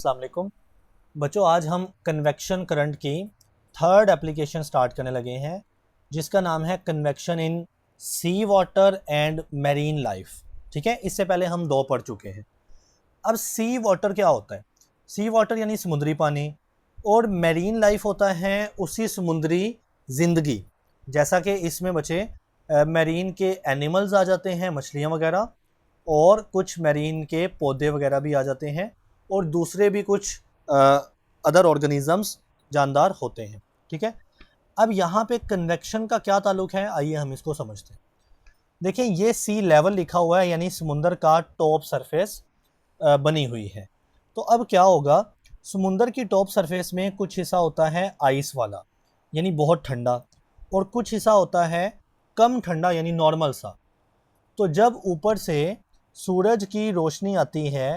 अस्सलाम वालेकुम बच्चों, आज हम कन्वेक्शन करंट की थर्ड एप्लीकेशन स्टार्ट करने लगे हैं जिसका नाम है convection in sea water and marine life. ठीक है, इससे पहले हम दो पढ़ चुके हैं। अब सी वाटर क्या होता है? सी वाटर यानी समुद्री पानी, और मैरीन लाइफ होता है उसी समुद्री ज़िंदगी। जैसा कि इसमें बच्चे मैरीन के एनिमल्स आ जाते हैं, मछलियाँ वगैरह, और कुछ मैरीन के पौधे वगैरह भी आ जाते हैं, और दूसरे भी कुछ अदर ऑर्गेनिजम्स जानदार होते हैं। ठीक है, अब यहाँ पे कन्वेक्शन का क्या ताल्लुक है, आइए हम इसको समझते हैं। देखिए, ये सी लेवल लिखा हुआ है, यानी समुंदर का टॉप सरफेस बनी हुई है। तो अब क्या होगा, समुंदर की टॉप सरफेस में कुछ हिस्सा होता है आइस वाला, यानी बहुत ठंडा, और कुछ हिस्सा होता है कम ठंडा, यानी नॉर्मल सा। तो जब ऊपर से सूरज की रोशनी आती है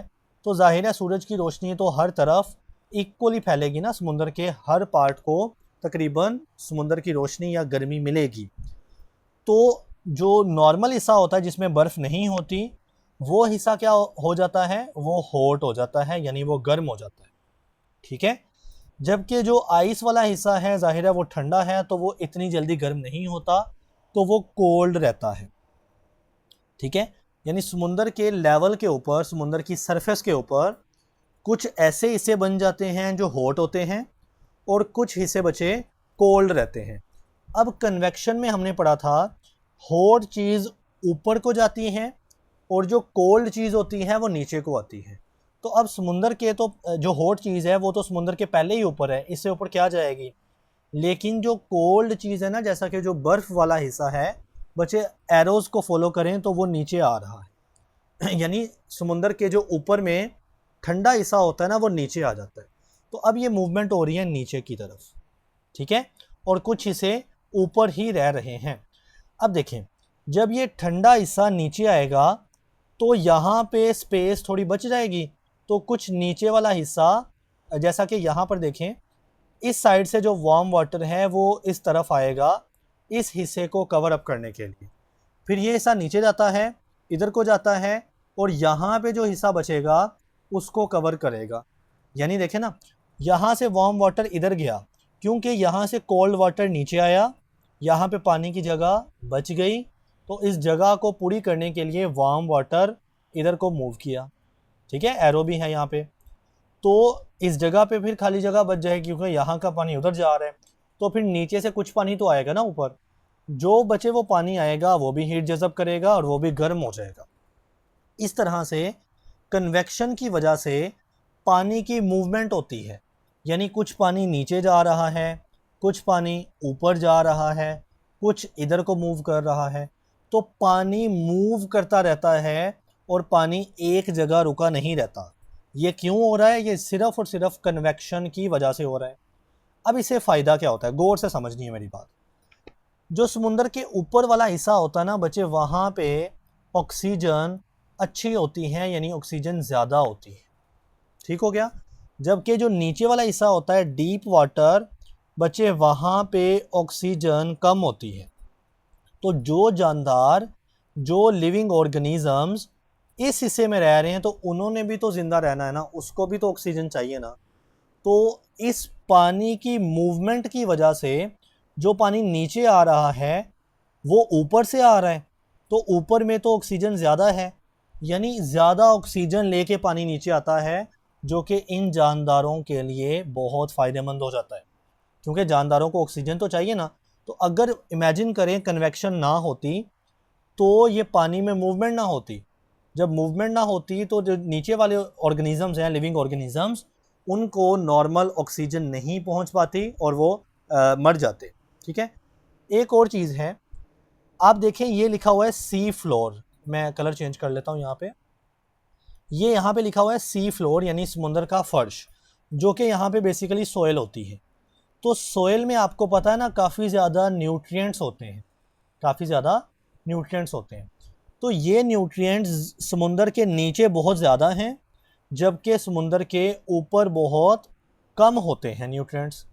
तो जाहिर है सूरज की रोशनी तो हर तरफ इक्वली फैलेगी ना, समुंदर के हर पार्ट को तकरीबन समुंदर की रोशनी या गर्मी मिलेगी। तो जो नॉर्मल हिस्सा होता है जिसमें बर्फ़ नहीं होती, वो हिस्सा क्या हो जाता है, वो हॉट हो जाता है, यानी वो गर्म हो जाता है। ठीक है, जबकि जो आइस वाला हिस्सा है जाहिर है वो ठंडा है, तो वो इतनी जल्दी गर्म नहीं होता, तो वो कोल्ड रहता है। ठीक है, यानी समुंदर के लेवल के ऊपर, समुंदर की सरफेस के ऊपर कुछ ऐसे हिस्से बन जाते हैं जो हॉट होते हैं, और कुछ हिस्से बचे कोल्ड रहते हैं। अब कन्वेक्शन में हमने पढ़ा था हॉट चीज़ ऊपर को जाती है और जो कोल्ड चीज़ होती है वो नीचे को आती है। तो अब समुंदर के तो जो हॉट चीज़ है वो तो समुंदर के पहले ही ऊपर है, इससे ऊपर क्या जाएगी। लेकिन जो कोल्ड चीज़ है ना, जैसा कि जो बर्फ़ वाला हिस्सा है, बच्चे एरोज़ को फॉलो करें तो वो नीचे आ रहा है यानी समुंदर के जो ऊपर में ठंडा हिस्सा होता है ना, वो नीचे आ जाता है। तो अब ये मूवमेंट हो रही है नीचे की तरफ। ठीक है, और कुछ हिस्से ऊपर ही रह रहे हैं। अब देखें, जब ये ठंडा हिस्सा नीचे आएगा तो यहाँ पे स्पेस थोड़ी बच जाएगी, तो कुछ नीचे वाला हिस्सा, जैसा कि यहाँ पर देखें, इस साइड से जो वार्म वाटर है वो इस तरफ आएगा इस हिस्से को कवर अप करने के लिए। फिर ये हिस्सा नीचे जाता है, इधर को जाता है, और यहाँ पे जो हिस्सा बचेगा उसको कवर करेगा। यानी देखें ना, यहाँ से वार्म वाटर इधर गया, क्योंकि यहाँ से कोल्ड वाटर नीचे आया, यहाँ पे पानी की जगह बच गई, तो इस जगह को पूरी करने के लिए वार्म वाटर इधर को मूव किया। ठीक है, एरो भी है यहाँ पे, तो इस जगह पे फिर खाली जगह बच जाएगी क्योंकि यहाँ का पानी उधर जा रहा है। तो फिर नीचे से कुछ पानी तो आएगा ना ऊपर, जो बचे वो पानी आएगा, वो भी हीट जज़ब करेगा और वो भी गर्म हो जाएगा। इस तरह से कन्वेक्शन की वजह से पानी की मूवमेंट होती है, यानी कुछ पानी नीचे जा रहा है, कुछ पानी ऊपर जा रहा है, कुछ इधर को मूव कर रहा है। तो पानी मूव करता रहता है और पानी एक जगह रुका नहीं रहता। ये क्यों हो रहा है? ये सिर्फ़ और सिर्फ कन्वेक्शन की वजह से हो रहा है। अब इससे फ़ायदा क्या होता है, गौर से समझनी है मेरी बात। जो समुंदर के ऊपर वाला हिस्सा होता है ना बच्चे, वहाँ पे ऑक्सीजन अच्छी होती है, यानी ऑक्सीजन ज़्यादा होती है। ठीक हो गया। जबकि जो नीचे वाला हिस्सा होता है डीप वाटर, बच्चे वहाँ पे ऑक्सीजन कम होती है। तो जो जानदार, जो लिविंग ऑर्गेनिजम्स इस हिस्से में रह रहे हैं, तो उन्होंने भी तो ज़िंदा रहना है ना, उसको भी तो ऑक्सीजन चाहिए ना। तो इस पानी की मूवमेंट की वजह से जो पानी नीचे आ रहा है वो ऊपर से आ रहा है, तो ऊपर में तो ऑक्सीजन ज़्यादा है, यानी ज़्यादा ऑक्सीजन लेके पानी नीचे आता है, जो कि इन जानदारों के लिए बहुत फ़ायदेमंद हो जाता है, क्योंकि जानदारों को ऑक्सीजन तो चाहिए ना। तो अगर इमेजिन करें कन्वेक्शन ना होती तो ये पानी में मूवमेंट ना होती। जब मूवमेंट ना होती तो जो नीचे वाले ऑर्गेनिजम्स हैं, लिविंग ऑर्गेनिजम्स, उनको नॉर्मल ऑक्सीजन नहीं पहुंच पाती और वो मर जाते। ठीक है, एक और चीज़ है, आप देखें ये लिखा हुआ है सी फ्लोर। मैं कलर चेंज कर लेता हूँ यहाँ पे। ये यहाँ पे लिखा हुआ है सी फ्लोर, यानी समुंदर का फर्श, जो कि यहाँ पे बेसिकली सोयल होती है। तो सोयल में आपको पता है ना, काफ़ी ज़्यादा न्यूट्रिएंट्स होते हैं, काफ़ी ज़्यादा न्यूट्रिएंट्स होते हैं। तो ये न्यूट्रिएंट्स समुंदर के नीचे बहुत ज़्यादा हैं, जबकि समुंदर के ऊपर बहुत कम होते हैं न्यूट्रिएंट्स।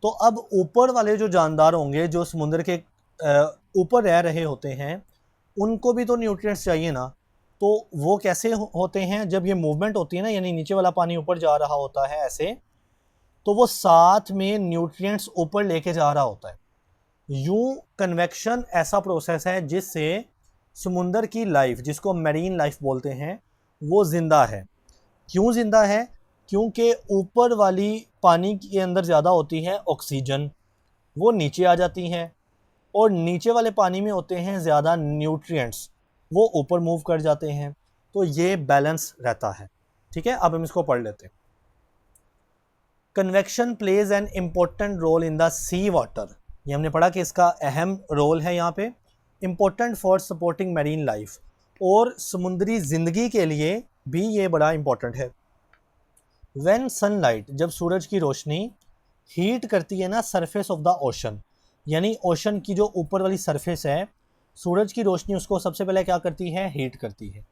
तो अब ऊपर वाले जो जानदार होंगे, जो समुंदर के ऊपर रह रहे होते हैं, उनको भी तो न्यूट्रिएंट्स चाहिए ना। तो वो कैसे होते हैं, जब ये मूवमेंट होती है ना, यानी नीचे वाला पानी ऊपर जा रहा होता है ऐसे, तो वो साथ में न्यूट्रिएंट्स ऊपर लेके जा रहा होता है। यूं कन्वेक्शन ऐसा प्रोसेस है जिससे समुंदर की लाइफ, जिसको मैरीन लाइफ बोलते हैं, वो जिंदा है। क्यों जिंदा है? क्योंकि ऊपर वाली पानी के अंदर ज़्यादा होती है ऑक्सीजन, वो नीचे आ जाती हैं, और नीचे वाले पानी में होते हैं ज़्यादा न्यूट्रिएंट्स, वो ऊपर मूव कर जाते हैं। तो ये बैलेंस रहता है। ठीक है, अब हम इसको पढ़ लेते हैं। Convection plays an important role in the sea water. ये हमने पढ़ा कि इसका अहम रोल है यहाँ पे, important for supporting marine life, और समुद्री ज़िंदगी के लिए भी ये बड़ा इम्पोर्टेंट है। व्हेन सनलाइट, जब सूरज की रोशनी हीट करती है ना सरफेस ऑफ द ओशन, यानी ओशन की जो ऊपर वाली सरफेस है, सूरज की रोशनी उसको सबसे पहले क्या करती है? हीट करती है।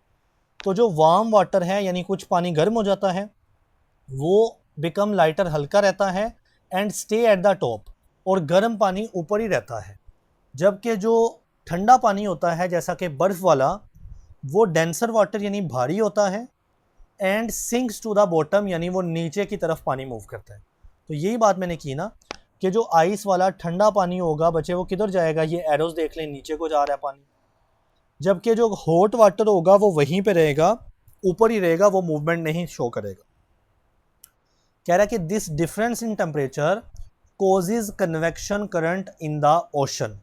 तो जो वार्म वाटर है, यानी कुछ पानी गर्म हो जाता है, वो बिकम लाइटर, हल्का रहता है, and stay at the top, और गर्म पानी ऊपर ही रहता है। जबकि जो ठंडा पानी होता है, जैसा कि बर्फ़ वाला, वो डेंसर वाटर यानी भारी होता है, and sinks to the bottom, यानी वो नीचे की तरफ पानी मूव करता है। तो यही बात मैंने की ना कि जो आइस वाला ठंडा पानी होगा बच्चे, वो किधर जाएगा? ये एरोस देख लें, नीचे को जा रहा है पानी। जबकि जो हॉट वाटर होगा वो वहीं पे रहेगा, ऊपर ही रहेगा, वो मूवमेंट नहीं शो करेगा। कह रहा है कि this difference in temperature causes convection current in the ocean.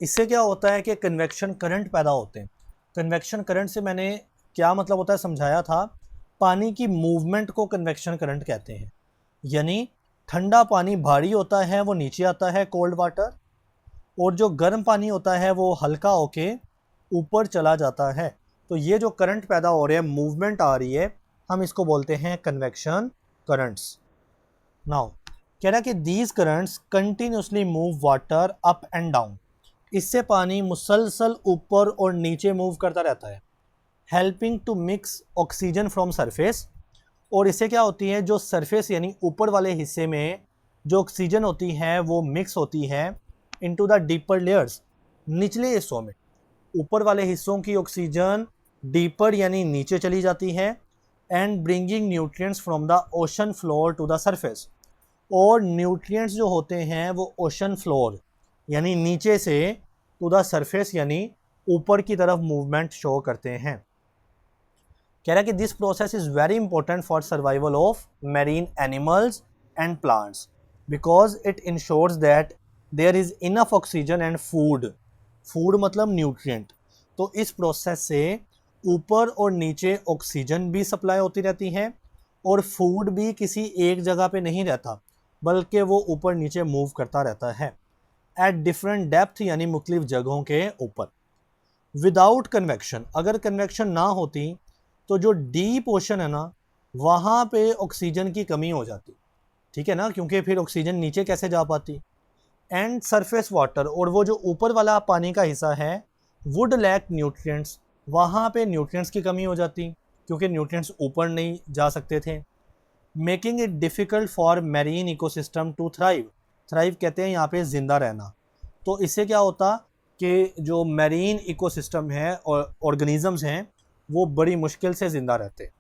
इससे क्या होता है कि कन्वेक्शन करंट पैदा होते हैं। कन्वेक्शन करंट से मैंने क्या मतलब होता है समझाया था। पानी की मूवमेंट को कन्वेक्शन करंट कहते हैं। यानी ठंडा पानी भारी होता है, वो नीचे आता है, कोल्ड वाटर, और जो गर्म पानी होता है वो हल्का होके ऊपर चला जाता है। तो ये जो करंट पैदा हो रहे हैं, मूवमेंट आ रही है, हम इसको बोलते हैं कन्वेक्शन करंट्स। नाउ कह रहा है कि these currents continuously move water up and down. इससे पानी मुसलसल ऊपर और नीचे मूव करता रहता है, helping to mix oxygen from surface. और इससे क्या होती है, जो सरफेस यानी ऊपर वाले हिस्से में जो ऑक्सीजन होती है वो मिक्स होती है इनटू द डीपर लेयर्स, निचले हिस्सों में। ऊपर वाले हिस्सों की ऑक्सीजन डीपर यानी नीचे चली जाती है, and bringing nutrients from the ocean floor to the surface. और न्यूट्रिएंट्स जो होते हैं वो ओशन फ्लोर यानी नीचे से टू द सरफेस यानी ऊपर की तरफ मूवमेंट शो करते हैं। कह रहा है कि this process is very important for survival of marine animals and plants because it insures that there is enough oxygen and food. Food मतलब न्यूट्रिएंट। तो इस प्रोसेस से ऊपर और नीचे ऑक्सीजन भी सप्लाई होती रहती है, और फूड भी किसी एक जगह पे नहीं रहता, बल्कि वो ऊपर नीचे मूव करता रहता है एट डिफरेंट डेप्थ, यानी मुख्तलिफ जगहों के ऊपर। विदाउट कन्वेक्शन, अगर कन्वेक्शन ना होती तो जो डीप ओशन है ना, वहाँ पे ऑक्सीजन की कमी हो जाती। ठीक है ना, क्योंकि फिर ऑक्सीजन नीचे कैसे जा पाती। एंड सरफेस वाटर, और वो जो ऊपर वाला पानी का हिस्सा है, वुड लैक न्यूट्रिएंट्स, वहाँ पे न्यूट्रिएंट्स की कमी हो जाती, क्योंकि न्यूट्रिएंट्स ऊपर नहीं जा सकते थे, making it difficult for marine ecosystem to thrive. Thrive कहते हैं यहाँ पे ज़िंदा रहना। तो इससे क्या होता कि जो मैरीन इकोसिस्टम है और ऑर्गेनिज़म्स हैं वो बड़ी मुश्किल से ज़िंदा रहते हैं।